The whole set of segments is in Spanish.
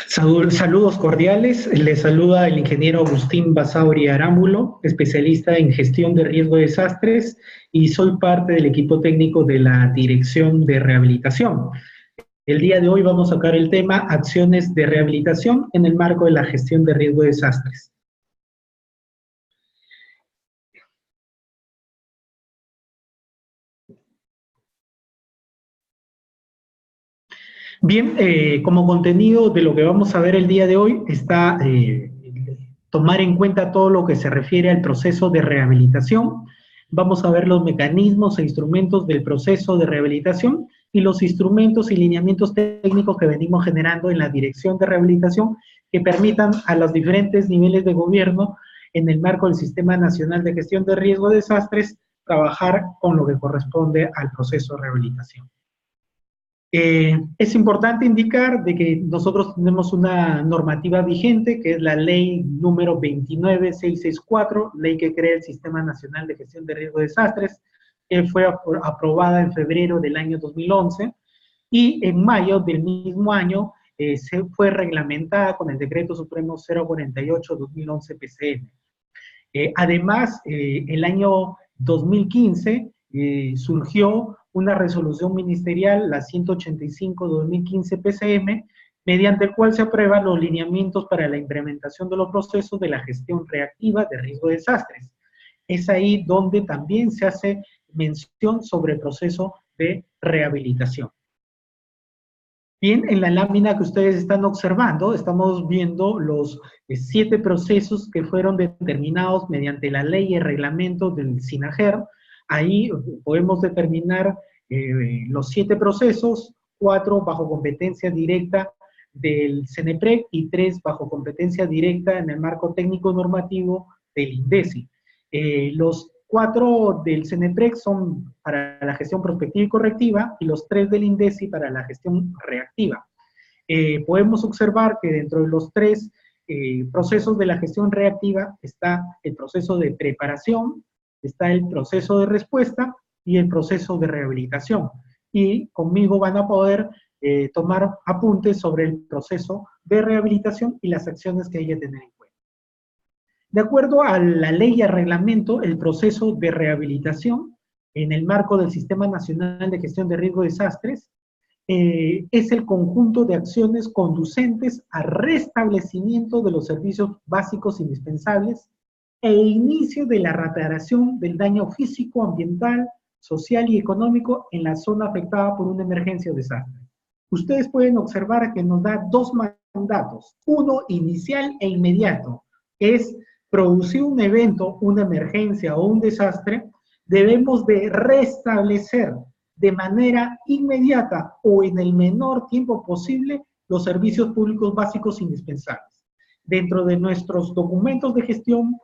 Saludos cordiales, les saluda el ingeniero Agustín Basauri Arámbulo, especialista en gestión de riesgo de desastres y soy parte del equipo técnico de la Dirección de Rehabilitación. El día de hoy vamos a sacar el tema acciones de rehabilitación en el marco de la gestión de riesgo de desastres. Bien, como contenido de lo que vamos a ver el día de hoy está tomar en cuenta todo lo que se refiere al proceso de rehabilitación. Vamos a ver los mecanismos e instrumentos del proceso de rehabilitación y los instrumentos y lineamientos técnicos que venimos generando en la dirección de rehabilitación que permitan a los diferentes niveles de gobierno en el marco del Sistema Nacional de Gestión de Riesgo de Desastres trabajar con lo que corresponde al proceso de rehabilitación. Es importante indicar de que nosotros tenemos una normativa vigente, que es la ley número 29664, ley que crea el Sistema Nacional de Gestión de Riesgo de Desastres, que fue aprobada en febrero del año 2011, y en mayo del mismo año se fue reglamentada con el Decreto Supremo 048-2011 PCM. Además, el año 2015 surgió una resolución ministerial, la 185-2015 PCM, mediante el cual se aprueban los lineamientos para la implementación de los procesos de la gestión reactiva de riesgo de desastres. Es ahí donde también se hace mención sobre el proceso de rehabilitación. Bien, en la lámina que ustedes están observando, estamos viendo los 7 procesos que fueron determinados mediante la ley y el reglamento del SINAGER. Ahí podemos determinar los 7 procesos, 4 bajo competencia directa del CENEPREC y 3 bajo competencia directa en el marco técnico normativo del INDECI. Los 4 del CENEPREC son para la gestión prospectiva y correctiva y los 3 del INDECI para la gestión reactiva. Podemos observar que dentro de los 3 procesos de la gestión reactiva está el proceso de preparación, está el proceso de respuesta y el proceso de rehabilitación. Y conmigo van a poder tomar apuntes sobre el proceso de rehabilitación y las acciones que hay que tener en cuenta. De acuerdo a la ley y al reglamento, el proceso de rehabilitación en el marco del Sistema Nacional de Gestión de Riesgo de Desastres es el conjunto de acciones conducentes al restablecimiento de los servicios básicos indispensables e inicio de la reparación del daño físico, ambiental, social y económico en la zona afectada por una emergencia o desastre. Ustedes pueden observar que nos da 2 mandatos, uno inicial e inmediato, que es producir un evento, una emergencia o un desastre, debemos de restablecer de manera inmediata o en el menor tiempo posible los servicios públicos básicos indispensables. Dentro de nuestros documentos de gestión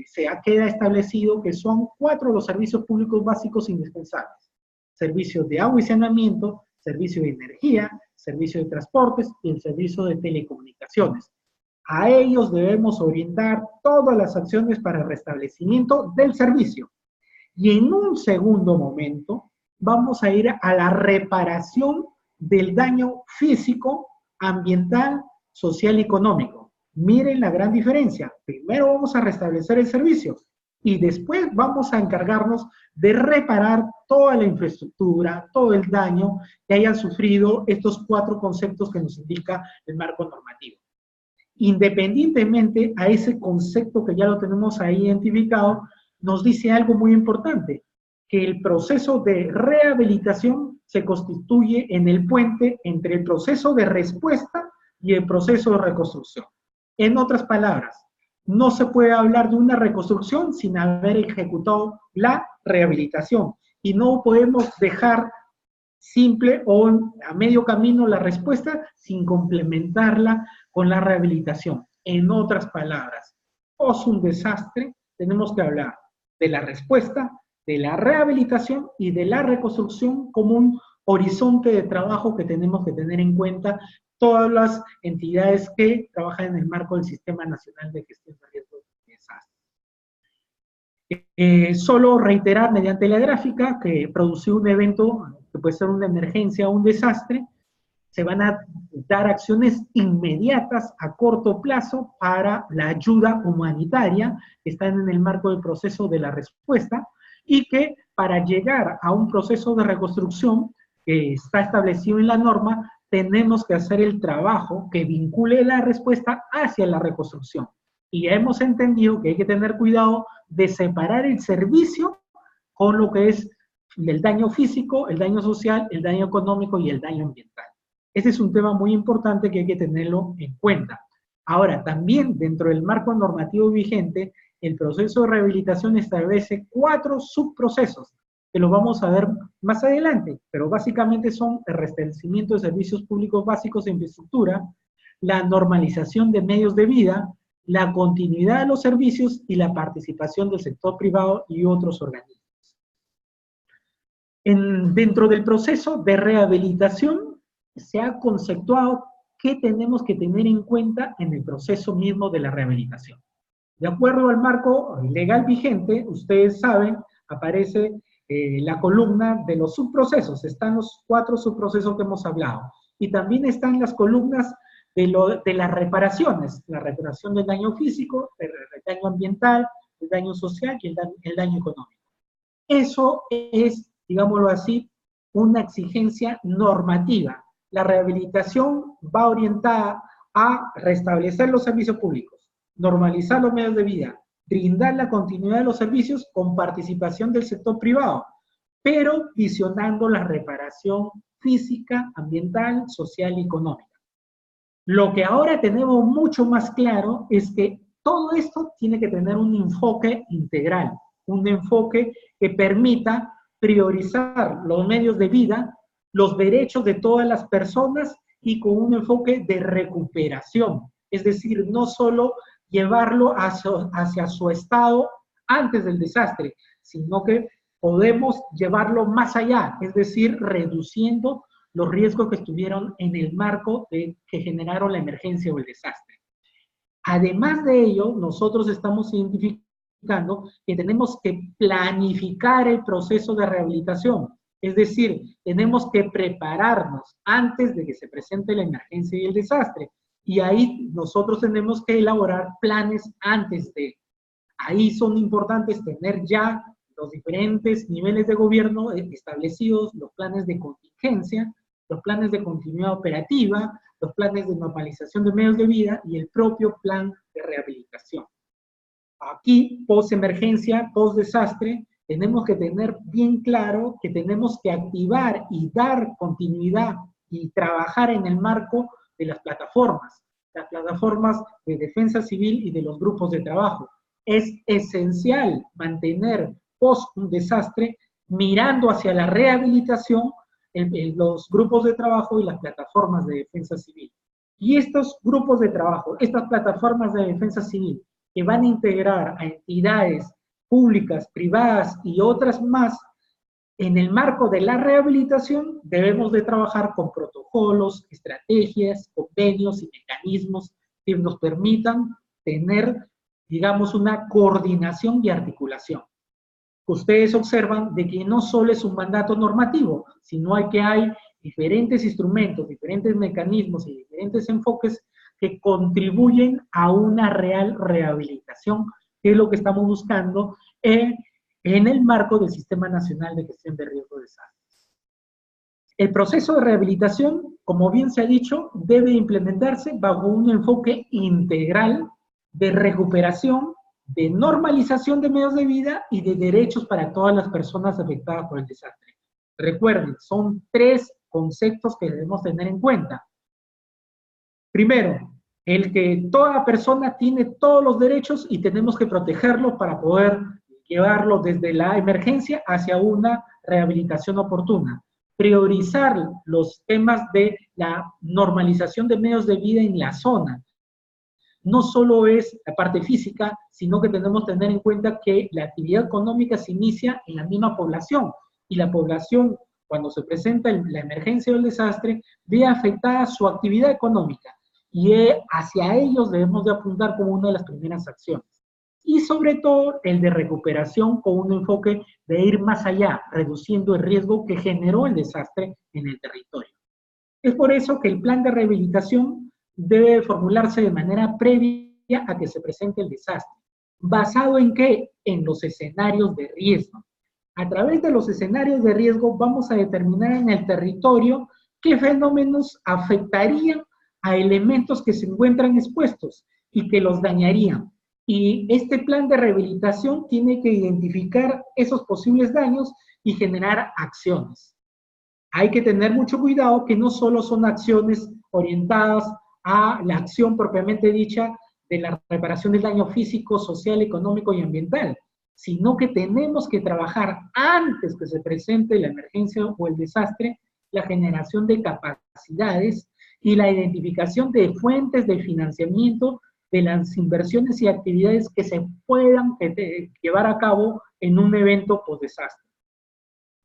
se queda establecido que son 4 los servicios públicos básicos indispensables. Servicios de agua y saneamiento, servicio de energía, servicio de transportes y el servicio de telecomunicaciones. A ellos debemos orientar todas las acciones para el restablecimiento del servicio. Y en un segundo momento vamos a ir a la reparación del daño físico, ambiental, social y económico. Miren la gran diferencia. Primero vamos a restablecer el servicio y después vamos a encargarnos de reparar toda la infraestructura, todo el daño que hayan sufrido estos 4 conceptos que nos indica el marco normativo. Independientemente a ese concepto que ya lo tenemos ahí identificado, nos dice algo muy importante, que el proceso de rehabilitación se constituye en el puente entre el proceso de respuesta y el proceso de reconstrucción. En otras palabras, no se puede hablar de una reconstrucción sin haber ejecutado la rehabilitación y no podemos dejar simple o a medio camino la respuesta sin complementarla con la rehabilitación. En otras palabras, es un desastre, tenemos que hablar de la respuesta, de la rehabilitación y de la reconstrucción como un horizonte de trabajo que tenemos que tener en cuenta todas las entidades que trabajan en el marco del Sistema Nacional de Gestión de Riesgos de Desastres. Solo reiterar mediante la gráfica que producir un evento que puede ser una emergencia o un desastre, Se van a dar acciones inmediatas a corto plazo para la ayuda humanitaria que están en el marco del proceso de la respuesta y que para llegar a un proceso de reconstrucción que está establecido en la norma, tenemos que hacer el trabajo que vincule la respuesta hacia la reconstrucción. Y ya hemos entendido que hay que tener cuidado de separar el servicio con lo que es el daño físico, el daño social, el daño económico y el daño ambiental. Ese es un tema muy importante que hay que tenerlo en cuenta. Ahora, también dentro del marco normativo vigente, el proceso de rehabilitación establece 4 subprocesos, que lo vamos a ver más adelante, pero básicamente son el restablecimiento de servicios públicos básicos e infraestructura, la normalización de medios de vida, la continuidad de los servicios y la participación del sector privado y otros organismos. Dentro del proceso de rehabilitación se ha conceptuado qué tenemos que tener en cuenta en el proceso mismo de la rehabilitación. De acuerdo al marco legal vigente, ustedes saben, aparece la columna de los subprocesos, están los 4 subprocesos que hemos hablado, y también están las columnas de las reparaciones, la reparación del daño físico, el daño ambiental, el daño social y el daño económico. Eso es, digámoslo así, una exigencia normativa. La rehabilitación va orientada a restablecer los servicios públicos, normalizar los medios de vida, brindar la continuidad de los servicios con participación del sector privado, pero visionando la reparación física, ambiental, social y económica. Lo que ahora tenemos mucho más claro es que todo esto tiene que tener un enfoque integral, un enfoque que permita priorizar los medios de vida, los derechos de todas las personas y con un enfoque de recuperación. Es decir, no solo llevarlo hacia su estado antes del desastre, sino que podemos llevarlo más allá, es decir, reduciendo los riesgos que estuvieron en el marco que generaron la emergencia o el desastre. Además de ello, nosotros estamos identificando que tenemos que planificar el proceso de rehabilitación, es decir, tenemos que prepararnos antes de que se presente la emergencia y el desastre, y ahí nosotros tenemos que elaborar planes antes de. Ahí son importantes tener ya los diferentes niveles de gobierno establecidos, los planes de contingencia, los planes de continuidad operativa, los planes de normalización de medios de vida y el propio plan de rehabilitación. Aquí, post-emergencia, post-desastre, tenemos que tener bien claro que tenemos que activar y dar continuidad y trabajar en el marco de las plataformas de defensa civil y de los grupos de trabajo. Es esencial mantener post un desastre mirando hacia la rehabilitación los grupos de trabajo y las plataformas de defensa civil. Y estos grupos de trabajo, estas plataformas de defensa civil, que van a integrar a entidades públicas, privadas y otras más, en el marco de la rehabilitación debemos de trabajar con protocolos, estrategias, convenios y mecanismos que nos permitan tener, digamos, una coordinación y articulación. Ustedes observan de que no solo es un mandato normativo, sino que hay diferentes instrumentos, diferentes mecanismos y diferentes enfoques que contribuyen a una real rehabilitación, que es lo que estamos buscando en el marco del Sistema Nacional de Gestión de Riesgo de Desastres. El proceso de rehabilitación, como bien se ha dicho, debe implementarse bajo un enfoque integral de recuperación, de normalización de medios de vida y de derechos para todas las personas afectadas por el desastre. Recuerden, son 3 conceptos que debemos tener en cuenta. Primero, el que toda persona tiene todos los derechos y tenemos que protegerlos para poder llevarlo desde la emergencia hacia una rehabilitación oportuna. Priorizar los temas de la normalización de medios de vida en la zona. No solo es la parte física, sino que tenemos que tener en cuenta que la actividad económica se inicia en la misma población, y la población, cuando se presenta la emergencia o el desastre, ve afectada su actividad económica, y hacia ellos debemos de apuntar como una de las primeras acciones. Y sobre todo, el de recuperación con un enfoque de ir más allá, reduciendo el riesgo que generó el desastre en el territorio. Es por eso que el plan de rehabilitación debe formularse de manera previa a que se presente el desastre. ¿Basado en qué? En los escenarios de riesgo. A través de los escenarios de riesgo vamos a determinar en el territorio qué fenómenos afectarían a elementos que se encuentran expuestos y que los dañarían. Y este plan de rehabilitación tiene que identificar esos posibles daños y generar acciones. Hay que tener mucho cuidado que no solo son acciones orientadas a la acción propiamente dicha de la reparación del daño físico, social, económico y ambiental, sino que tenemos que trabajar antes que se presente la emergencia o el desastre, la generación de capacidades y la identificación de fuentes de financiamiento de las inversiones y actividades que se puedan llevar a cabo en un evento post-desastre.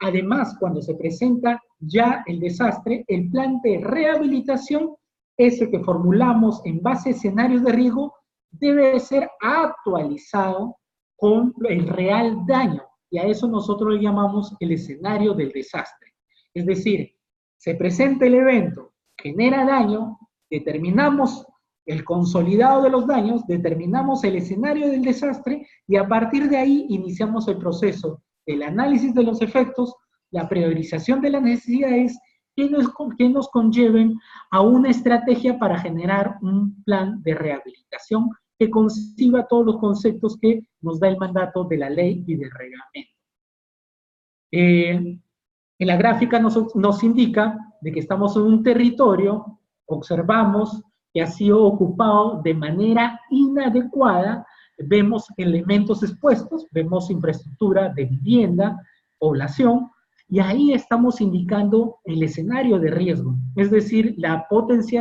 Además, cuando se presenta ya el desastre, el plan de rehabilitación, ese que formulamos en base a escenarios de riesgo, debe ser actualizado con el real daño, y a eso nosotros le llamamos el escenario del desastre. Es decir, se presenta el evento, genera daño, determinamos el consolidado de los daños, determinamos el escenario del desastre, y a partir de ahí iniciamos el proceso del análisis de los efectos, la priorización de las necesidades que nos conlleven a una estrategia para generar un plan de rehabilitación que conciba todos los conceptos que nos da el mandato de la ley y del reglamento. En la gráfica nos indica de que estamos en un territorio, observamos que ha sido ocupado de manera inadecuada, vemos elementos expuestos, vemos infraestructura de vivienda, población, y ahí estamos indicando el escenario de riesgo, es decir, la posible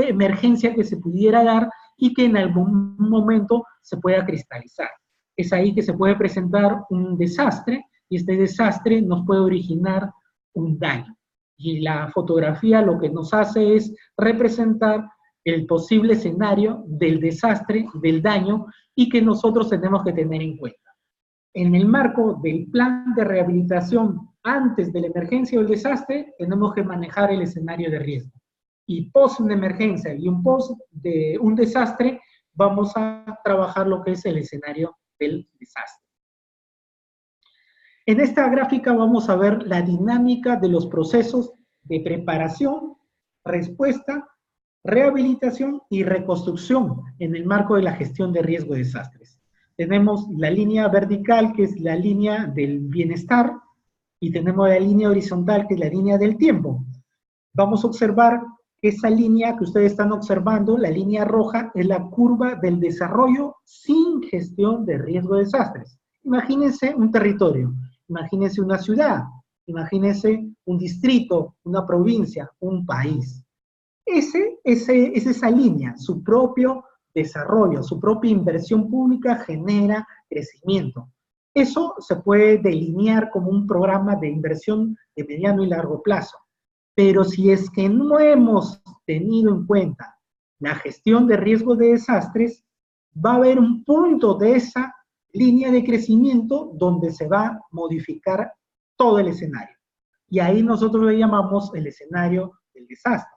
emergencia que se pudiera dar y que en algún momento se pueda cristalizar. Es ahí que se puede presentar un desastre, y este desastre nos puede originar un daño. Y la fotografía lo que nos hace es representar el posible escenario del desastre, del daño, y que nosotros tenemos que tener en cuenta. En el marco del plan de rehabilitación antes de la emergencia o el desastre, tenemos que manejar el escenario de riesgo. Y post una emergencia y un post de un desastre, vamos a trabajar lo que es el escenario del desastre. En esta gráfica vamos a ver la dinámica de los procesos de preparación, respuesta, rehabilitación y reconstrucción en el marco de la gestión de riesgo de desastres. Tenemos la línea vertical, que es la línea del bienestar, y tenemos la línea horizontal, que es la línea del tiempo. Vamos a observar que esa línea que ustedes están observando, la línea roja, es la curva del desarrollo sin gestión de riesgo de desastres. Imagínense un territorio, imagínense una ciudad, imagínense un distrito, una provincia, un país. Es esa línea, su propio desarrollo, su propia inversión pública genera crecimiento. Eso se puede delinear como un programa de inversión de mediano y largo plazo. Pero si es que no hemos tenido en cuenta la gestión de riesgo de desastres, va a haber un punto de esa línea de crecimiento donde se va a modificar todo el escenario. Y ahí nosotros le llamamos el escenario del desastre.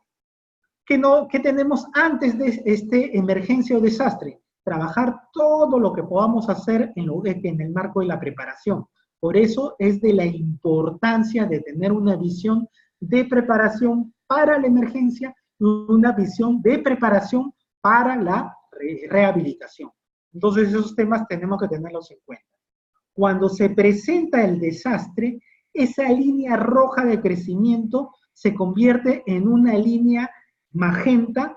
¿Qué tenemos antes de este emergencia o desastre? Trabajar todo lo que podamos hacer en el marco de la preparación. Por eso es de la importancia de tener una visión de preparación para la emergencia y una visión de preparación para la rehabilitación. Entonces esos temas tenemos que tenerlos en cuenta. Cuando se presenta el desastre, esa línea roja de crecimiento se convierte en una línea magenta,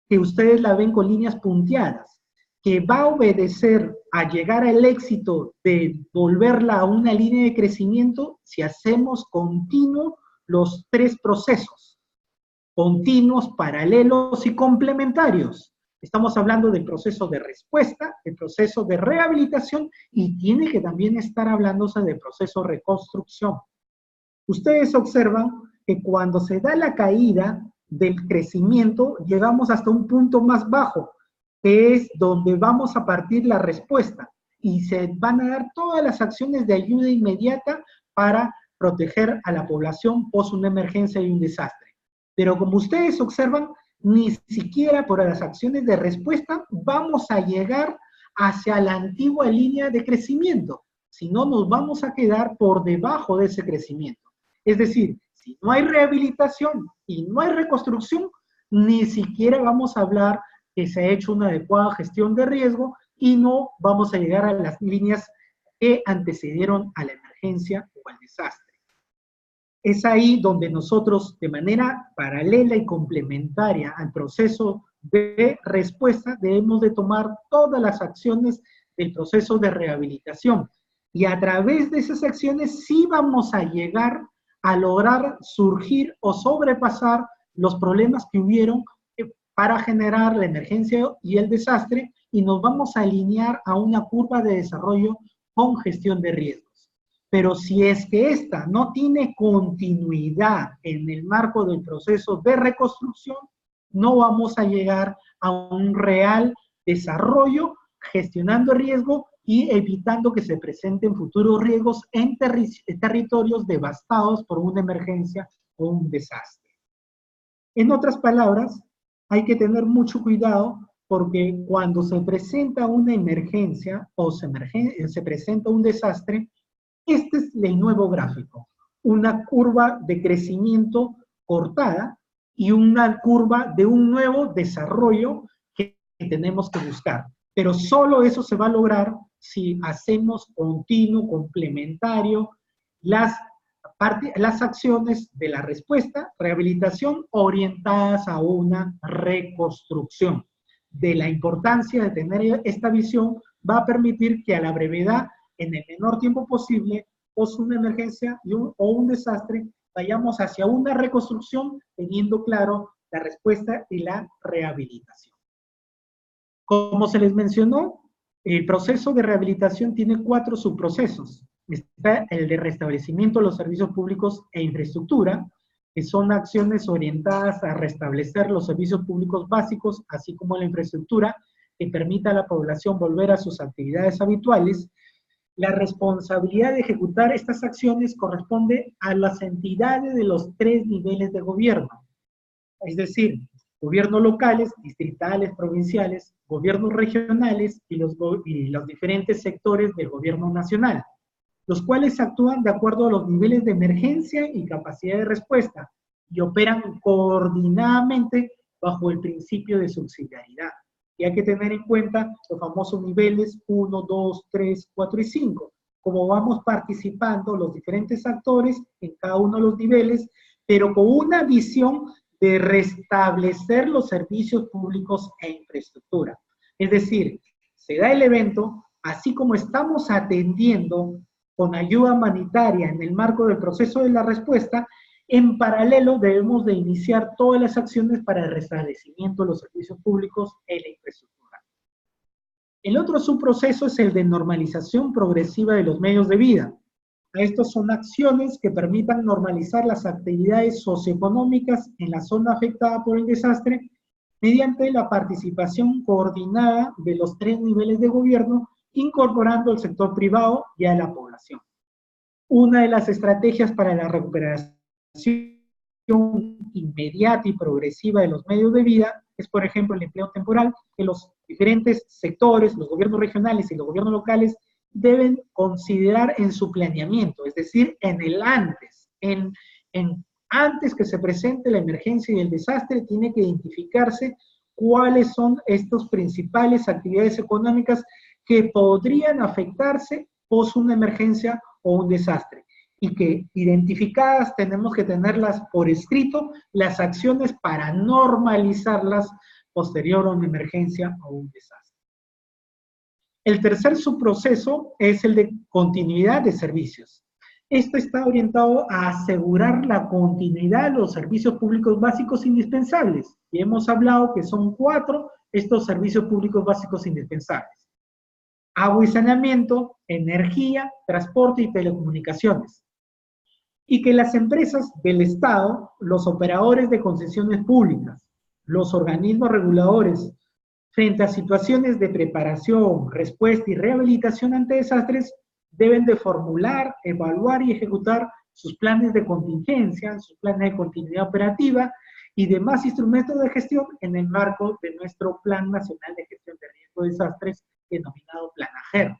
que ustedes la ven con líneas punteadas, que va a obedecer a llegar al éxito de volverla a una línea de crecimiento si hacemos continuo los tres procesos, continuos, paralelos y complementarios. Estamos hablando del proceso de respuesta, el proceso de rehabilitación, y tiene que también estar hablándose del proceso de reconstrucción. Ustedes observan que cuando se da la caída del crecimiento, llegamos hasta un punto más bajo, que es donde vamos a partir la respuesta, y se van a dar todas las acciones de ayuda inmediata para proteger a la población post una emergencia y un desastre. Pero como ustedes observan, ni siquiera por las acciones de respuesta vamos a llegar hacia la antigua línea de crecimiento, sino nos vamos a quedar por debajo de ese crecimiento. Es decir, si no hay rehabilitación y no hay reconstrucción, ni siquiera vamos a hablar que se ha hecho una adecuada gestión de riesgo y no vamos a llegar a las líneas que antecedieron a la emergencia o al desastre. Es ahí donde nosotros, de manera paralela y complementaria al proceso de respuesta, debemos de tomar todas las acciones del proceso de rehabilitación. Y a través de esas acciones sí vamos a llegar a lograr surgir o sobrepasar los problemas que hubieron para generar la emergencia y el desastre, y nos vamos a alinear a una curva de desarrollo con gestión de riesgos. Pero si es que esta no tiene continuidad en el marco del proceso de reconstrucción, no vamos a llegar a un real desarrollo gestionando riesgo y evitando que se presenten futuros riesgos en territorios devastados por una emergencia o un desastre. En otras palabras, hay que tener mucho cuidado porque cuando se presenta una emergencia o se presenta un desastre, este es el nuevo gráfico, una curva de crecimiento cortada y una curva de un nuevo desarrollo que tenemos que buscar. Pero solo eso se va a lograr si hacemos continuo, complementario, las acciones de la respuesta, rehabilitación, orientadas a una reconstrucción. De la importancia de tener esta visión va a permitir que a la brevedad, en el menor tiempo posible, post una emergencia o un desastre, vayamos hacia una reconstrucción teniendo claro la respuesta y la rehabilitación. Como se les mencionó, el proceso de rehabilitación tiene 4 subprocesos. Está el de restablecimiento de los servicios públicos e infraestructura, que son acciones orientadas a restablecer los servicios públicos básicos, así como la infraestructura, que permita a la población volver a sus actividades habituales. La responsabilidad de ejecutar estas acciones corresponde a las entidades de los 3 niveles de gobierno, es decir, gobiernos locales, distritales, provinciales, gobiernos regionales y los diferentes sectores del gobierno nacional, los cuales actúan de acuerdo a los niveles de emergencia y capacidad de respuesta y operan coordinadamente bajo el principio de subsidiariedad. Y hay que tener en cuenta los famosos niveles 1, 2, 3, 4 y 5, como vamos participando los diferentes actores en cada uno de los niveles, pero con una visión de restablecer los servicios públicos e infraestructura. Es decir, se da el evento, así como estamos atendiendo con ayuda humanitaria en el marco del proceso de la respuesta, en paralelo debemos de iniciar todas las acciones para el restablecimiento de los servicios públicos e la infraestructura. El otro subproceso es el de normalización progresiva de los medios de vida. Estos son acciones que permitan normalizar las actividades socioeconómicas en la zona afectada por el desastre mediante la participación coordinada de los 3 niveles de gobierno, incorporando al sector privado y a la población. Una de las estrategias para la recuperación inmediata y progresiva de los medios de vida es, por ejemplo, el empleo temporal, que los diferentes sectores, los gobiernos regionales y los gobiernos locales deben considerar en su planeamiento, es decir, en el antes, antes que se presente la emergencia y el desastre, tiene que identificarse cuáles son estas principales actividades económicas que podrían afectarse post una emergencia o un desastre, y que identificadas tenemos que tenerlas por escrito, las acciones para normalizarlas posterior a una emergencia o un desastre. El tercer subproceso es el de continuidad de servicios. Esto está orientado a asegurar la continuidad de los servicios públicos básicos indispensables. Y hemos hablado que son 4 estos servicios públicos básicos indispensables: agua y saneamiento, energía, transporte y telecomunicaciones. Y que las empresas del Estado, los operadores de concesiones públicas, los organismos reguladores, frente a situaciones de preparación, respuesta y rehabilitación ante desastres, deben de formular, evaluar y ejecutar sus planes de contingencia, sus planes de continuidad operativa y demás instrumentos de gestión en el marco de nuestro Plan Nacional de Gestión de Riesgo de Desastres, denominado Plan AGER,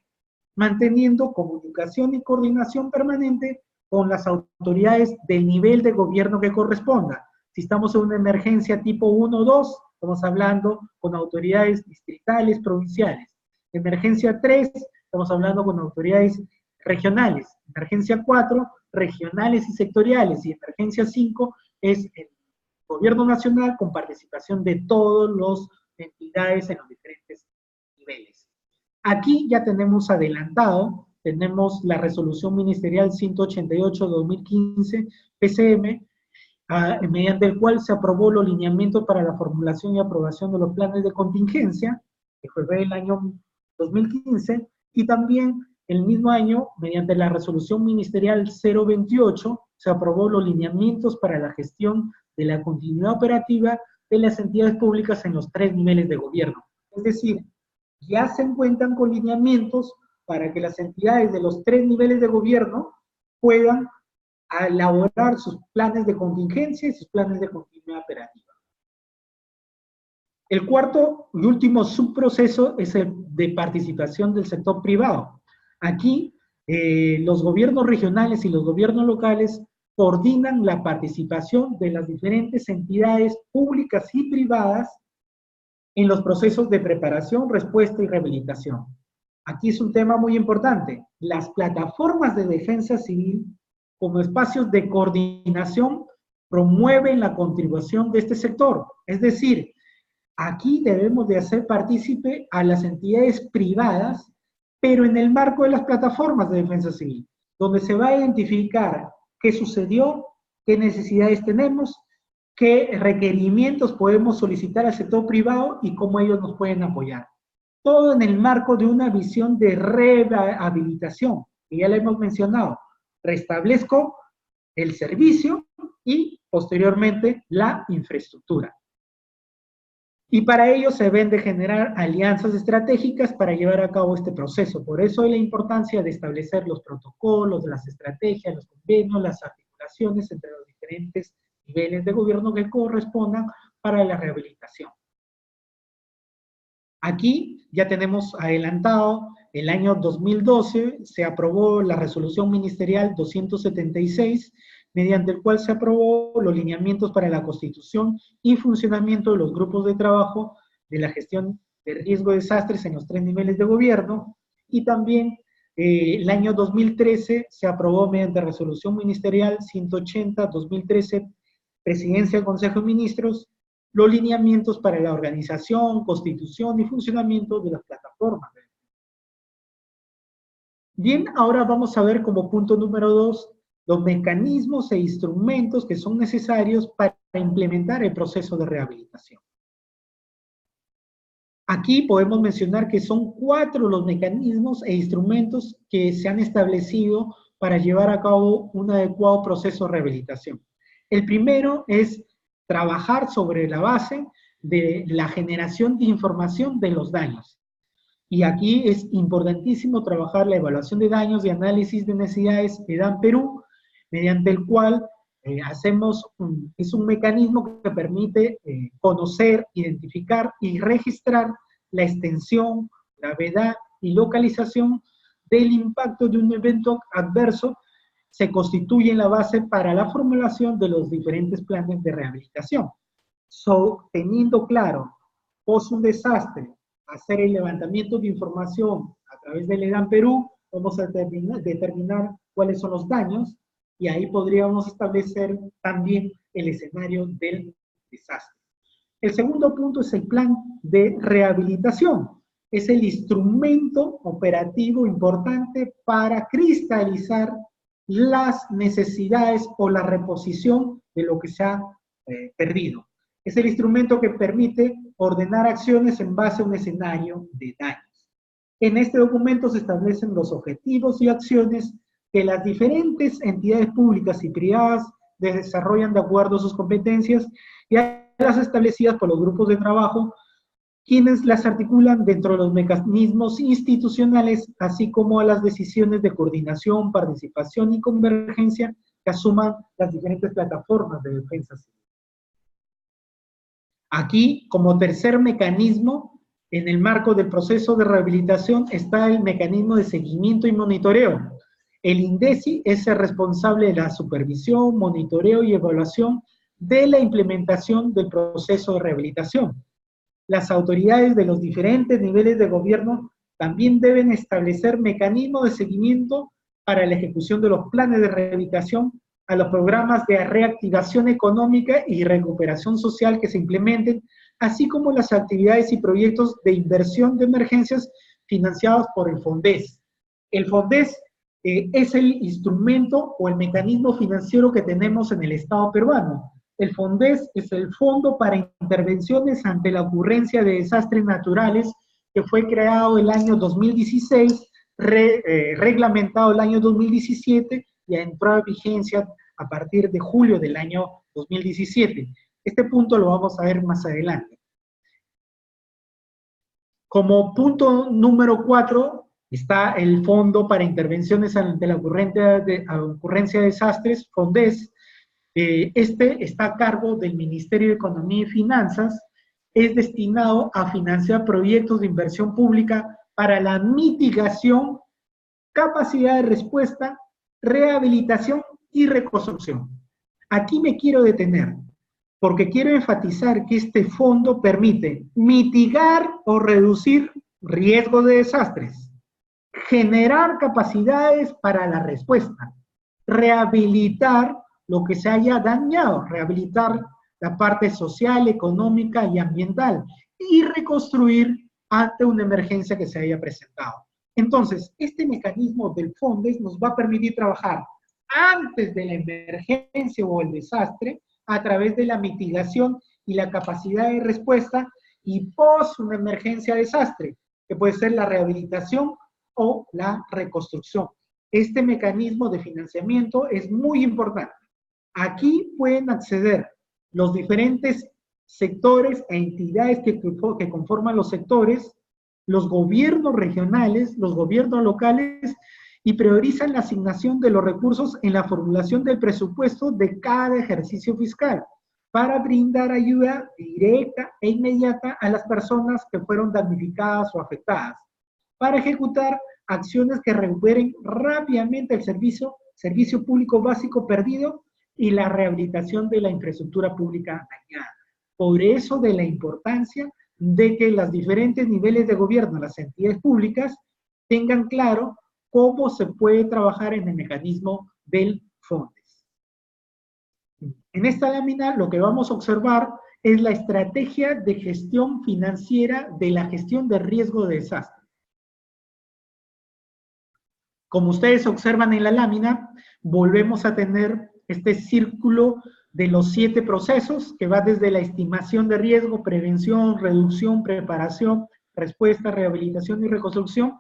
manteniendo comunicación y coordinación permanente con las autoridades del nivel de gobierno que corresponda. Si estamos en una emergencia tipo 1 o 2, estamos hablando con autoridades distritales, provinciales. Emergencia 3, estamos hablando con autoridades regionales. Emergencia 4, regionales y sectoriales. Y emergencia 5 es el gobierno nacional con participación de todas las entidades en los diferentes niveles. Aquí ya tenemos adelantado, tenemos la resolución ministerial 188-2015, PCM, mediante el cual se aprobó los lineamientos para la formulación y aprobación de los planes de contingencia, que fue el año 2015, y también el mismo año, mediante la resolución ministerial 028, se aprobó los lineamientos para la gestión de la continuidad operativa de las entidades públicas en los 3 niveles de gobierno. Es decir, ya se encuentran con lineamientos para que las entidades de los 3 niveles de gobierno puedan elaborar sus planes de contingencia y sus planes de continuidad operativa. El cuarto y último subproceso es el de participación del sector privado. Aquí, los gobiernos regionales y los gobiernos locales coordinan la participación de las diferentes entidades públicas y privadas en los procesos de preparación, respuesta y rehabilitación. Aquí es un tema muy importante. Las plataformas de defensa civil, como espacios de coordinación, promueven la contribución de este sector. Es decir, aquí debemos de hacer partícipe a las entidades privadas, pero en el marco de las plataformas de defensa civil, donde se va a identificar qué sucedió, qué necesidades tenemos, qué requerimientos podemos solicitar al sector privado y cómo ellos nos pueden apoyar. Todo en el marco de una visión de rehabilitación, que ya la hemos mencionado. Restablezco el servicio y posteriormente la infraestructura. Y para ello se deben de generar alianzas estratégicas para llevar a cabo este proceso. Por eso hay la importancia de establecer los protocolos, las estrategias, los convenios, las articulaciones entre los diferentes niveles de gobierno que correspondan para la rehabilitación. Aquí ya tenemos adelantado, el año 2012 se aprobó la resolución ministerial 276, mediante el cual se aprobó los lineamientos para la constitución y funcionamiento de los grupos de trabajo de la gestión de riesgo de desastres en los 3 niveles de gobierno, y también el año 2013 se aprobó mediante resolución ministerial 180-2013, Presidencia del Consejo de Ministros, los lineamientos para la organización, constitución y funcionamiento de las plataformas. Bien, ahora vamos a ver como punto número 2 los mecanismos e instrumentos que son necesarios para implementar el proceso de rehabilitación. Aquí podemos mencionar que son 4 los mecanismos e instrumentos que se han establecido para llevar a cabo un adecuado proceso de rehabilitación. El primero es trabajar sobre la base de la generación de información de los daños. Y aquí es importantísimo trabajar la evaluación de daños y análisis de necesidades EDAN Perú, mediante el cual es un mecanismo que permite conocer, identificar y registrar la extensión, gravedad y localización del impacto de un evento adverso. Se constituye la base para la formulación de los diferentes planes de rehabilitación. Teniendo claro, post un desastre, hacer el levantamiento de información a través del EDAN Perú, vamos a determinar cuáles son los daños, y ahí podríamos establecer también el escenario del desastre. El segundo punto es el plan de rehabilitación. Es el instrumento operativo importante para cristalizar las necesidades o la reposición de lo que se ha perdido. Es el instrumento que permite ordenar acciones en base a un escenario de daños. En este documento se establecen los objetivos y acciones que las diferentes entidades públicas y privadas desarrollan de acuerdo a sus competencias y a las establecidas por los grupos de trabajo, quienes las articulan dentro de los mecanismos institucionales, así como a las decisiones de coordinación, participación y convergencia que asuman las diferentes plataformas de defensa civil. Aquí, como tercer mecanismo, en el marco del proceso de rehabilitación está el mecanismo de seguimiento y monitoreo. El INDECI es el responsable de la supervisión, monitoreo y evaluación de la implementación del proceso de rehabilitación. Las autoridades de los diferentes niveles de gobierno también deben establecer mecanismos de seguimiento para la ejecución de los planes de rehabilitación, a los programas de reactivación económica y recuperación social que se implementen, así como las actividades y proyectos de inversión de emergencias financiados por el FONDES. El FONDES es el instrumento o el mecanismo financiero que tenemos en el Estado peruano. El FONDES es el Fondo para Intervenciones ante la Ocurrencia de Desastres Naturales, que fue creado el año 2016, reglamentado el año 2017 y entró a vigencia a partir de julio del año 2017. Este punto lo vamos a ver más adelante. Como punto número 4 está el Fondo para Intervenciones ante la Ocurrencia de Desastres, FONDES. Este está a cargo del Ministerio de Economía y Finanzas, es destinado a financiar proyectos de inversión pública para la mitigación, capacidad de respuesta, rehabilitación y reconstrucción. Aquí me quiero detener, porque quiero enfatizar que este fondo permite mitigar o reducir riesgos de desastres, generar capacidades para la respuesta, rehabilitar lo que se haya dañado, rehabilitar la parte social, económica y ambiental, y reconstruir ante una emergencia que se haya presentado. Entonces, este mecanismo del FONDES nos va a permitir trabajar antes de la emergencia o el desastre, a través de la mitigación y la capacidad de respuesta, y post una emergencia desastre, que puede ser la rehabilitación o la reconstrucción. Este mecanismo de financiamiento es muy importante. Aquí pueden acceder los diferentes sectores e entidades que conforman los sectores, los gobiernos regionales, los gobiernos locales, y priorizan la asignación de los recursos en la formulación del presupuesto de cada ejercicio fiscal, para brindar ayuda directa e inmediata a las personas que fueron damnificadas o afectadas, para ejecutar acciones que recuperen rápidamente el servicio público básico perdido y la rehabilitación de la infraestructura pública dañada. Por eso de la importancia de que los diferentes niveles de gobierno, las entidades públicas, tengan claro cómo se puede trabajar en el mecanismo del FONDES. En esta lámina lo que vamos a observar es la estrategia de gestión financiera de la gestión de riesgo de desastre. Como ustedes observan en la lámina, volvemos a tener este círculo de los 7 procesos que va desde la estimación de riesgo, prevención, reducción, preparación, respuesta, rehabilitación y reconstrucción.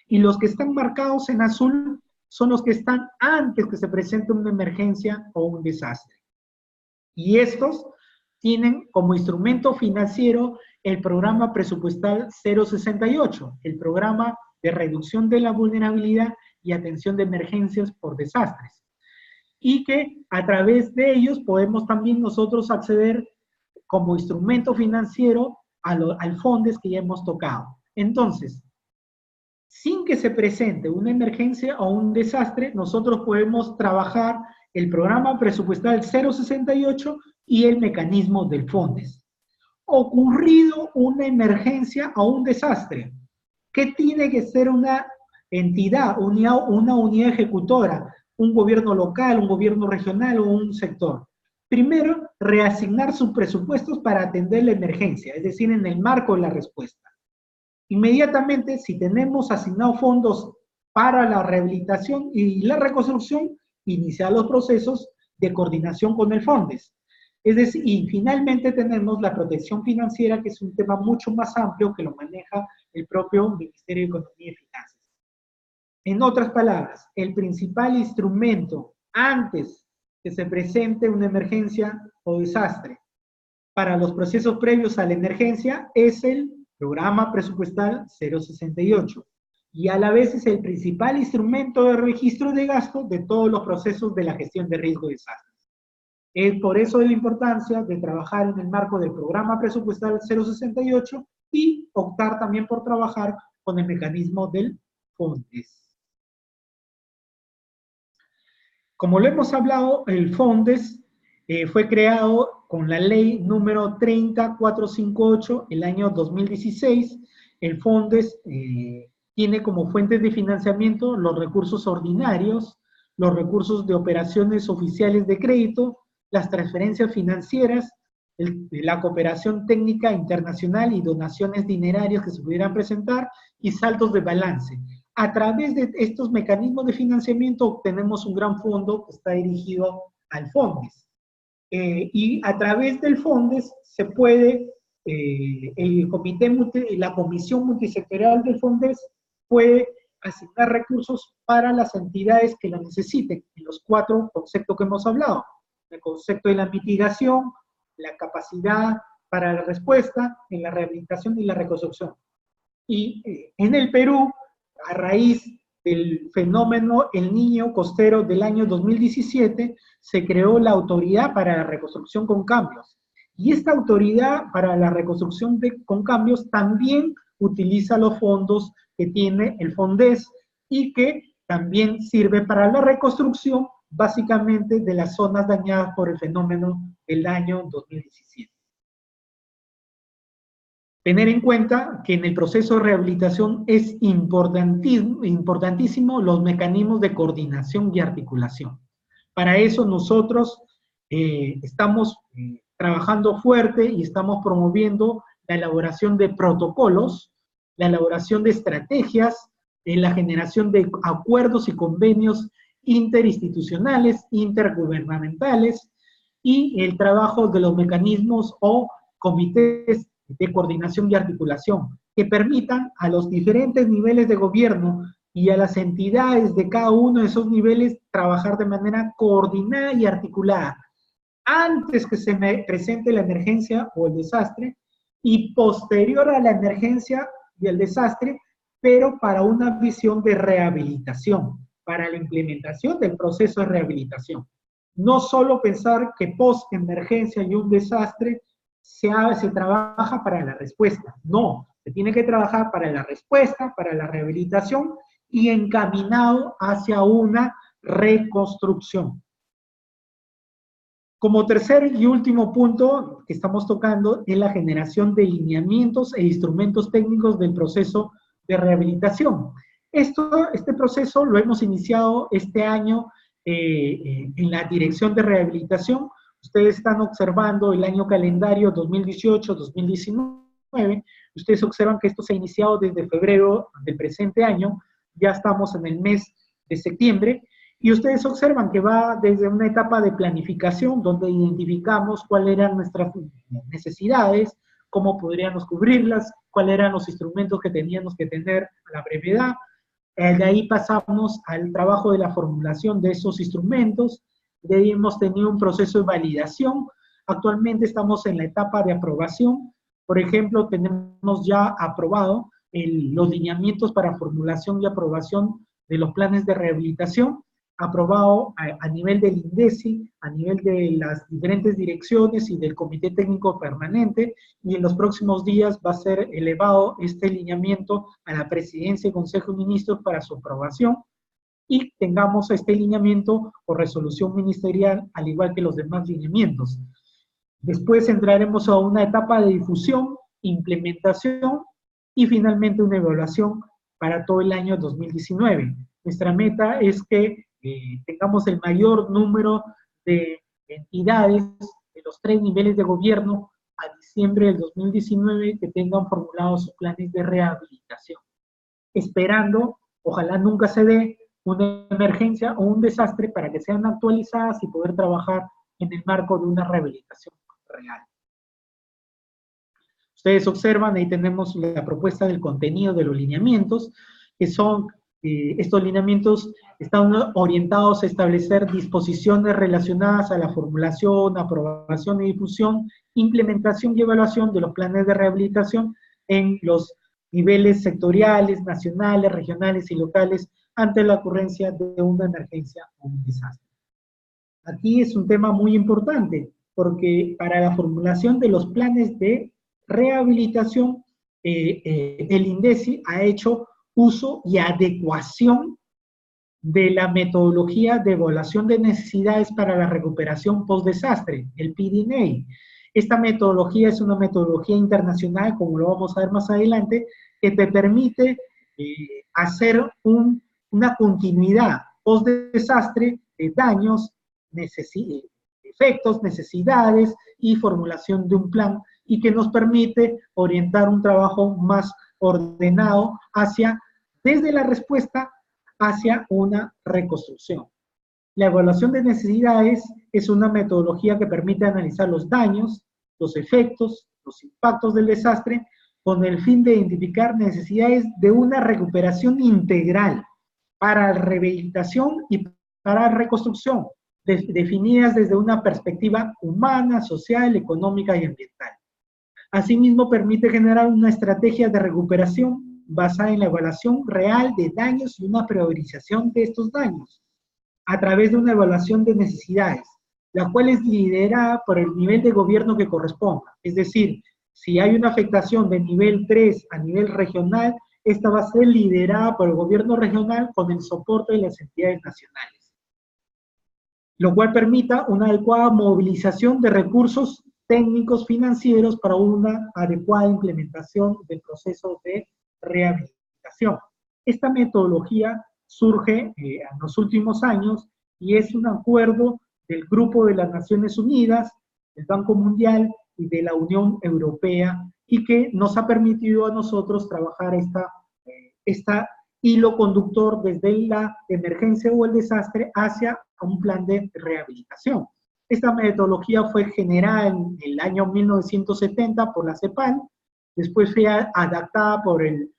Y los que están marcados en azul son los que están antes que se presente una emergencia o un desastre. Y estos tienen como instrumento financiero el programa presupuestal 068, el programa de reducción de la vulnerabilidad y atención de emergencias por desastres. Y que a través de ellos podemos también nosotros acceder como instrumento financiero al FONDES que ya hemos tocado. Entonces, sin que se presente una emergencia o un desastre, nosotros podemos trabajar el programa presupuestal 068 y el mecanismo del FONDES. Ocurrido una emergencia o un desastre, ¿qué tiene que ser una entidad, una unidad ejecutora? Un gobierno local, un gobierno regional o un sector. Primero, reasignar sus presupuestos para atender la emergencia, es decir, en el marco de la respuesta. Inmediatamente, si tenemos asignados fondos para la rehabilitación y la reconstrucción, iniciar los procesos de coordinación con el FONDES. Es decir, y finalmente tenemos la protección financiera, que es un tema mucho más amplio que lo maneja el propio Ministerio de Economía y Finanzas. En otras palabras, el principal instrumento antes que se presente una emergencia o desastre para los procesos previos a la emergencia es el programa presupuestal 068. y a la vez es el principal instrumento de registro de gasto de todos los procesos de la gestión de riesgo de desastres. Es por eso de la importancia de trabajar en el marco del programa presupuestal 068 y optar también por trabajar con el mecanismo del FONDES. Como lo hemos hablado, el FONDES fue creado con la ley número 30458 el año 2016. El FONDES tiene como fuentes de financiamiento los recursos ordinarios, los recursos de operaciones oficiales de crédito, las transferencias financieras, la cooperación técnica internacional y donaciones dinerarias que se pudieran presentar y saldos de balance. A través de estos mecanismos de financiamiento obtenemos un gran fondo que está dirigido al FONDES. Y a través del FONDES se puede, la comisión multisectorial del FONDES puede asignar recursos para las entidades que lo necesiten, en los 4 conceptos que hemos hablado. El concepto de la mitigación, la capacidad para la respuesta, en la rehabilitación y la reconstrucción. Y en el Perú, a raíz del fenómeno El Niño costero del año 2017, se creó la Autoridad para la Reconstrucción con Cambios. Y esta Autoridad para la Reconstrucción con Cambios también utiliza los fondos que tiene el FONDES y que también sirve para la reconstrucción básicamente de las zonas dañadas por el fenómeno del año 2017. Tener en cuenta que en el proceso de rehabilitación es importantísimo los mecanismos de coordinación y articulación. Para eso nosotros estamos trabajando fuerte y estamos promoviendo la elaboración de protocolos, la elaboración de estrategias, la generación de acuerdos y convenios interinstitucionales, intergubernamentales, y el trabajo de los mecanismos o comités de coordinación y articulación, que permitan a los diferentes niveles de gobierno y a las entidades de cada uno de esos niveles trabajar de manera coordinada y articulada, antes que se presente la emergencia o el desastre, y posterior a la emergencia y el desastre, pero para una visión de rehabilitación, para la implementación del proceso de rehabilitación. No solo pensar que post-emergencia y un desastre se trabaja para la respuesta. No, se tiene que trabajar para la respuesta, para la rehabilitación y encaminado hacia una reconstrucción. Como tercer y último punto que estamos tocando es la generación de lineamientos e instrumentos técnicos del proceso de rehabilitación. Este proceso lo hemos iniciado este año en la Dirección de Rehabilitación. Ustedes están observando el año calendario 2018-2019. Ustedes observan que esto se ha iniciado desde febrero del presente año. Ya estamos en el mes de septiembre. Y ustedes observan que va desde una etapa de planificación, donde identificamos cuáles eran nuestras necesidades, cómo podríamos cubrirlas, cuáles eran los instrumentos que teníamos que tener a la brevedad. De ahí pasamos al trabajo de la formulación de esos instrumentos. De ahí hemos tenido un proceso de validación. Actualmente estamos en la etapa de aprobación. Por ejemplo, tenemos ya aprobado los lineamientos para formulación y aprobación de los planes de rehabilitación, aprobado a nivel del INDECI, a nivel de las diferentes direcciones y del Comité Técnico Permanente, y en los próximos días va a ser elevado este lineamiento a la Presidencia y Consejo de Ministros para su aprobación, y tengamos este lineamiento por resolución ministerial, al igual que los demás lineamientos. Después entraremos a una etapa de difusión, implementación y finalmente una evaluación para todo el año 2019. Nuestra meta es que tengamos el mayor número de entidades de los 3 niveles de gobierno a diciembre del 2019 que tengan formulados sus planes de rehabilitación. Esperando, ojalá nunca se dé una emergencia o un desastre para que sean actualizadas y poder trabajar en el marco de una rehabilitación real. Ustedes observan, ahí tenemos la propuesta del contenido de los lineamientos, que son, estos lineamientos están orientados a establecer disposiciones relacionadas a la formulación, aprobación y difusión, implementación y evaluación de los planes de rehabilitación en los niveles sectoriales, nacionales, regionales y locales ante la ocurrencia de una emergencia o un desastre. Aquí es un tema muy importante, porque para la formulación de los planes de rehabilitación, el INDECI ha hecho uso y adecuación de la metodología de evaluación de necesidades para la recuperación post-desastre, el PDNA. Esta metodología es una metodología internacional, como lo vamos a ver más adelante, que te permite hacer una continuidad post-desastre de daños, efectos, necesidades y formulación de un plan, y que nos permite orientar un trabajo más ordenado desde la respuesta hacia una reconstrucción. La evaluación de necesidades es una metodología que permite analizar los daños, los efectos, los impactos del desastre, con el fin de identificar necesidades de una recuperación integral para rehabilitación y para reconstrucción, definidas desde una perspectiva humana, social, económica y ambiental. Asimismo, permite generar una estrategia de recuperación basada en la evaluación real de daños y una priorización de estos daños, a través de una evaluación de necesidades, la cual es liderada por el nivel de gobierno que corresponda. Es decir, si hay una afectación de nivel 3 a nivel regional, esta va a ser liderada por el gobierno regional con el soporte de las entidades nacionales, lo cual permita una adecuada movilización de recursos técnicos financieros para una adecuada implementación del proceso de rehabilitación. Esta metodología surge en los últimos años y es un acuerdo del Grupo de las Naciones Unidas, del Banco Mundial y de la Unión Europea, y que nos ha permitido a nosotros trabajar esta hilo conductor desde la emergencia o el desastre hacia un plan de rehabilitación. Esta metodología fue generada en el año 1970 por la CEPAL, después fue adaptada por el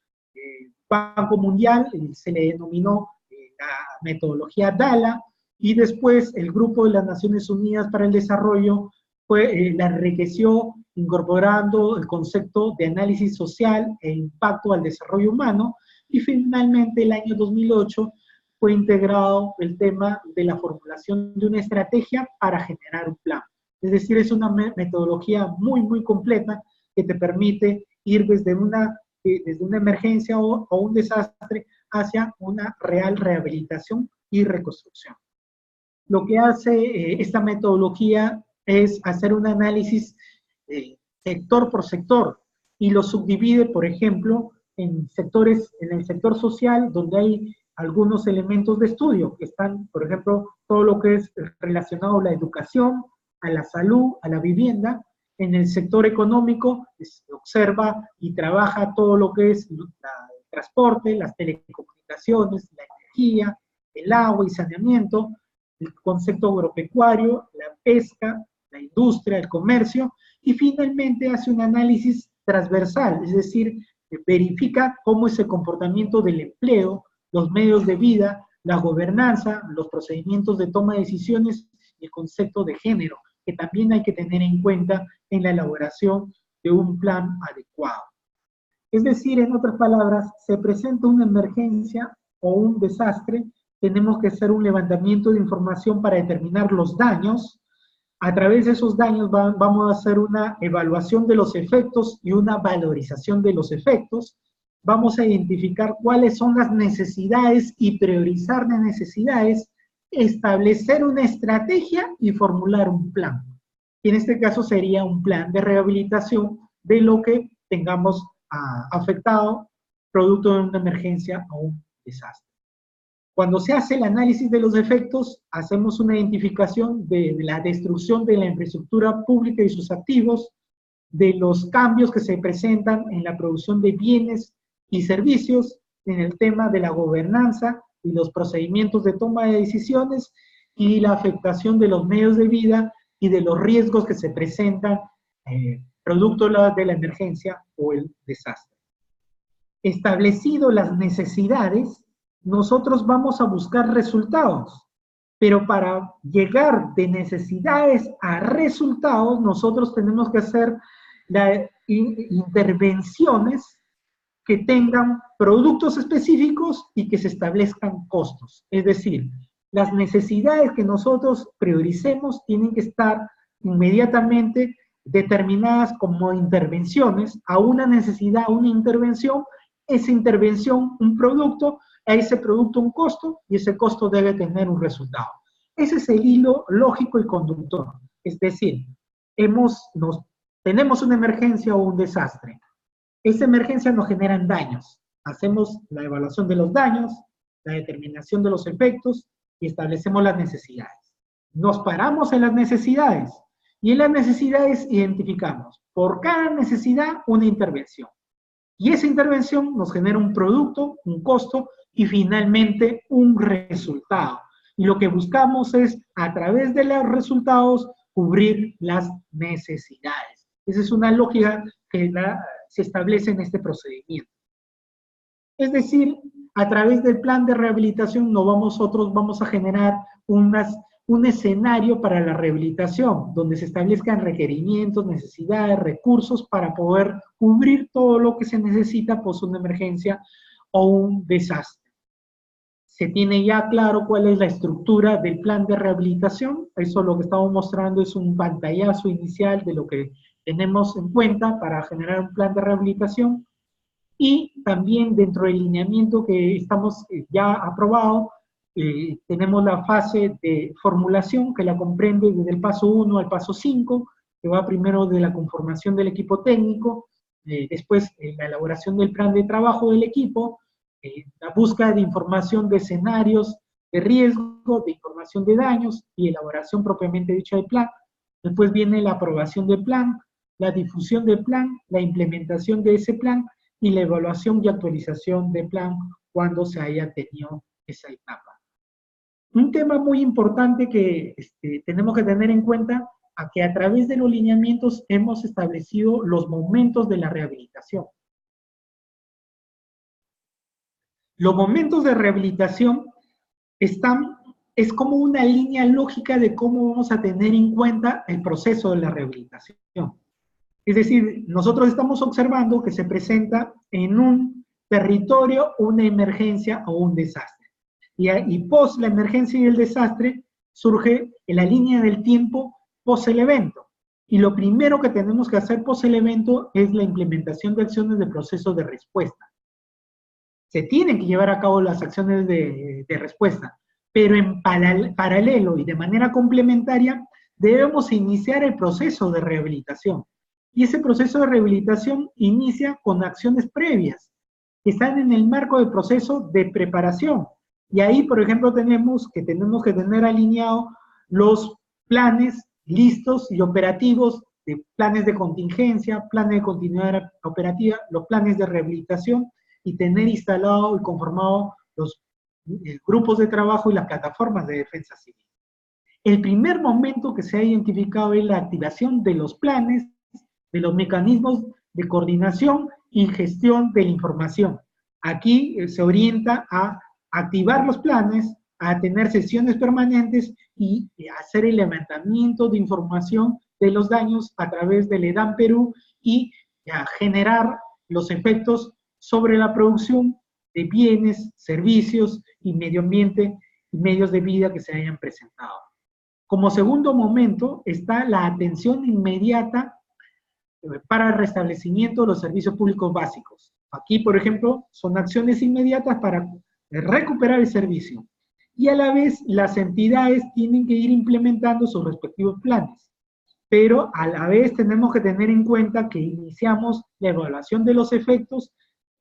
Banco Mundial, se le denominó la metodología DALA, y después el Grupo de las Naciones Unidas para el Desarrollo la enriqueció incorporando el concepto de análisis social e impacto al desarrollo humano, y finalmente el año 2008 fue integrado el tema de la formulación de una estrategia para generar un plan. Es decir, es una metodología muy, muy completa que te permite ir desde una emergencia o un desastre hacia una real rehabilitación y reconstrucción. Lo que hace esta metodología es hacer un análisis sector por sector y lo subdivide, por ejemplo, en sectores, en el sector social, donde hay algunos elementos de estudio, que están, por ejemplo, todo lo que es relacionado a la educación, a la salud, a la vivienda. En el sector económico se observa y trabaja todo lo que es el transporte, las telecomunicaciones, la energía, el agua y saneamiento, el concepto agropecuario, la pesca, la industria, el comercio, y finalmente hace un análisis transversal, es decir, verifica cómo es el comportamiento del empleo, los medios de vida, la gobernanza, los procedimientos de toma de decisiones y el concepto de género, que también hay que tener en cuenta en la elaboración de un plan adecuado. Es decir, en otras palabras, se presenta una emergencia o un desastre, tenemos que hacer un levantamiento de información para determinar los daños. A través de esos daños vamos a hacer una evaluación de los efectos y una valorización de los efectos. Vamos a identificar cuáles son las necesidades y priorizar las necesidades, establecer una estrategia y formular un plan. Y en este caso sería un plan de rehabilitación de lo que tengamos afectado producto de una emergencia o un desastre. Cuando se hace el análisis de los efectos, hacemos una identificación de la destrucción de la infraestructura pública y sus activos, de los cambios que se presentan en la producción de bienes y servicios, en el tema de la gobernanza y los procedimientos de toma de decisiones, y la afectación de los medios de vida y de los riesgos que se presentan producto de la emergencia o el desastre. Establecido las necesidades, nosotros vamos a buscar resultados, pero para llegar de necesidades a resultados, nosotros tenemos que hacer intervenciones que tengan productos específicos y que se establezcan costos. Es decir, las necesidades que nosotros prioricemos tienen que estar inmediatamente determinadas como intervenciones a una necesidad, a una intervención, esa intervención un producto, a ese producto un costo, y ese costo debe tener un resultado. Ese es el hilo lógico y conductor. Es decir, tenemos una emergencia o un desastre. Esa emergencia nos genera daños. Hacemos la evaluación de los daños, la determinación de los efectos y establecemos las necesidades. Nos paramos en las necesidades y en las necesidades identificamos por cada necesidad una intervención. Y esa intervención nos genera un producto, un costo y finalmente un resultado. Y lo que buscamos es, a través de los resultados, cubrir las necesidades. Esa es una lógica que se establece en este procedimiento. Es decir, a través del plan de rehabilitación nosotros vamos a generar un escenario para la rehabilitación, donde se establezcan requerimientos, necesidades, recursos para poder cubrir todo lo que se necesita por una emergencia o un desastre. Se tiene ya claro cuál es la estructura del plan de rehabilitación. Eso lo que estamos mostrando es un pantallazo inicial de lo que tenemos en cuenta para generar un plan de rehabilitación. Y también dentro del lineamiento que estamos ya aprobado, tenemos la fase de formulación que la comprende desde el paso 1 al paso 5, que va primero de la conformación del equipo técnico, después la elaboración del plan de trabajo del equipo, la búsqueda de información de escenarios de riesgo, de información de daños y elaboración propiamente dicha del plan. Después viene la aprobación del plan, la difusión del plan, la implementación de ese plan y la evaluación y actualización del plan cuando se haya tenido esa etapa. Un tema muy importante que tenemos que tener en cuenta es que a través de los lineamientos hemos establecido los momentos de la rehabilitación. Los momentos de rehabilitación es como una línea lógica de cómo vamos a tener en cuenta el proceso de la rehabilitación. Es decir, nosotros estamos observando que se presenta en un territorio una emergencia o un desastre. Y post la emergencia y el desastre surge en la línea del tiempo post el evento. Y lo primero que tenemos que hacer post el evento es la implementación de acciones de proceso de respuesta. Se tienen que llevar a cabo las acciones de respuesta, pero en paralelo y de manera complementaria debemos iniciar el proceso de rehabilitación. Y ese proceso de rehabilitación inicia con acciones previas, que están en el marco del proceso de preparación. Y ahí, por ejemplo, tenemos que tener alineados los planes listos y operativos, de planes de contingencia, planes de continuidad operativa, los planes de rehabilitación, y tener instalado y conformado los grupos de trabajo y las plataformas de defensa civil. El primer momento que se ha identificado es la activación de los planes, de los mecanismos de coordinación y gestión de la información. Aquí se orienta a activar los planes, a tener sesiones permanentes y hacer el levantamiento de información de los daños a través del EDAM Perú y a generar los efectos sobre la producción de bienes, servicios y medio ambiente y medios de vida que se hayan presentado. Como segundo momento está la atención inmediata para el restablecimiento de los servicios públicos básicos. Aquí, por ejemplo, son acciones inmediatas para recuperar el servicio. Y a la vez, las entidades tienen que ir implementando sus respectivos planes. Pero a la vez tenemos que tener en cuenta que iniciamos la evaluación de los efectos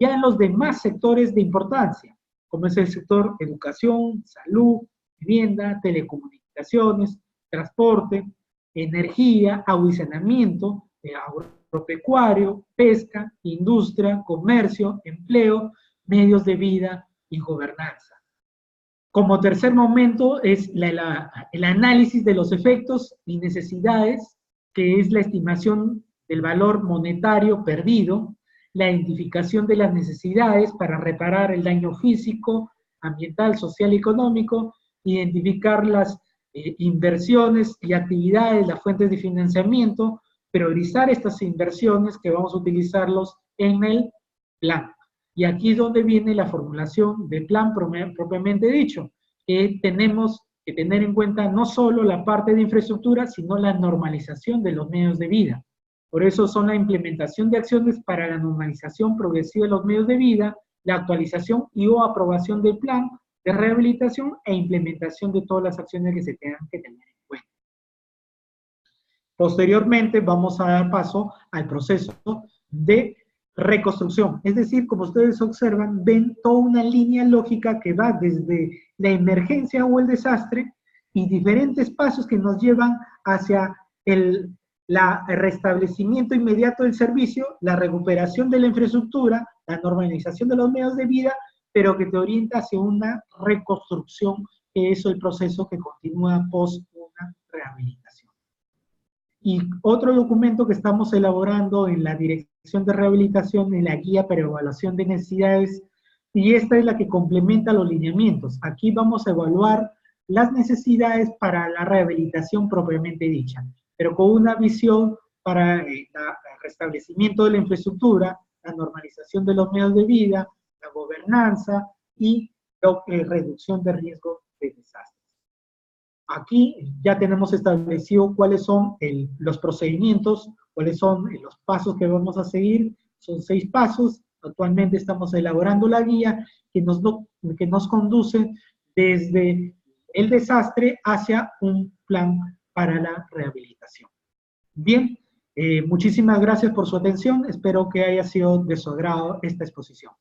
ya en los demás sectores de importancia, como es el sector educación, salud, vivienda, telecomunicaciones, transporte, energía, agua y saneamiento, agropecuario, pesca, industria, comercio, empleo, medios de vida y gobernanza. Como tercer momento es el análisis de los efectos y necesidades, que es la estimación del valor monetario perdido, la identificación de las necesidades para reparar el daño físico, ambiental, social y económico, identificar las inversiones y actividades, las fuentes de financiamiento, priorizar estas inversiones que vamos a utilizarlos en el plan. Y aquí es donde viene la formulación del plan propiamente dicho, que tenemos que tener en cuenta no solo la parte de infraestructura, sino la normalización de los medios de vida. Por eso son la implementación de acciones para la normalización progresiva de los medios de vida, la actualización y o aprobación del plan de rehabilitación e implementación de todas las acciones que se tengan que tener en cuenta. Posteriormente vamos a dar paso al proceso de reconstrucción. Es decir, como ustedes observan, ven toda una línea lógica que va desde la emergencia o el desastre y diferentes pasos que nos llevan hacia el restablecimiento inmediato del servicio, la recuperación de la infraestructura, la normalización de los medios de vida, pero que te orienta hacia una reconstrucción, que es el proceso que continúa post una rehabilitación. Y otro documento que estamos elaborando en la Dirección de Rehabilitación es la Guía para Evaluación de Necesidades, y esta es la que complementa los lineamientos. Aquí vamos a evaluar las necesidades para la rehabilitación propiamente dicha, pero con una visión para el restablecimiento de la infraestructura, la normalización de los medios de vida, la gobernanza y la reducción de riesgo de desastre. Aquí ya tenemos establecido cuáles son los procedimientos, cuáles son los pasos que vamos a seguir. Son 6 pasos. Actualmente estamos elaborando la guía que nos conduce desde el desastre hacia un plan para la rehabilitación. Bien, muchísimas gracias por su atención. Espero que haya sido de su agrado esta exposición.